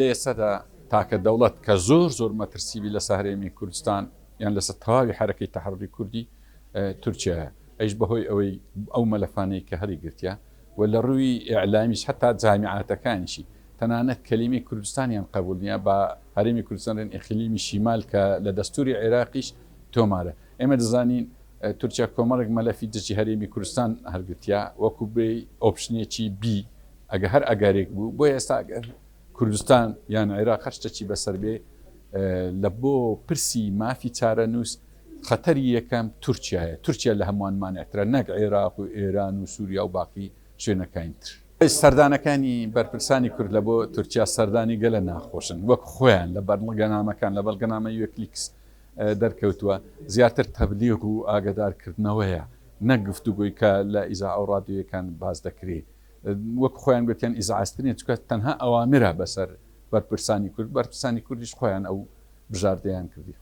لێ سەدا تاکە دەوڵەت کە زۆر مەترسیبی لە سەهرێمی کوردستان یان لەسەر تەواوی حرەکەی تەحڕڕی کوردی تورکیا ئەیش بەهۆی ئەوەی ئەو مەلەفانەی کە هەری گرتیا و لە ڕووی ئیعلامیش حتا جامیعاتەکانیشی تەنانەت کەلیمەی کوردستانیان قبول نییە بە هەرێمی کوردستان ئیقلیمی شیمال کە لە دەستوری عێراقیش تۆمارە ئێمە دەزانین تورکیا کۆمەڵێک مەلەفی دژی هەرێمی کوردستان هەرگرتیا وەکو بێ ئۆپشنێکی بی ئەگە هەر ئەگارێک بوو بۆ ئێستا کوردستان یان عێراق هەشتێکی بەسەر بێ لە بۆ پرسی مافی چارە نووس خەتەری یەکەم تورکیا لە هەمووانمانێترە نەک عێراق و ئێران و سووریا و باقی شوێنەکانتر سەردانەکانی بەرپرسانی کورد لە بۆ تورکیا سەردانی گەلە ناخۆشن وەک خۆیان لە بەرگەنامەکان لە بەڵگەنامە یوکلیکس دەرکەوتووە زیاتر تەبلیغ و ئاگدارکردنەوەیە نەک گفتوگۆی کە لە ئیزا ئەو ڕادیۆیەکان باز دەکرێت وەک خۆیان گوتیان ئیزعاستنیە چکە تەنها ئەوامرە بەسەر بەرپرسانی کوردیش خۆیان ئەو بژاردەیان کردی.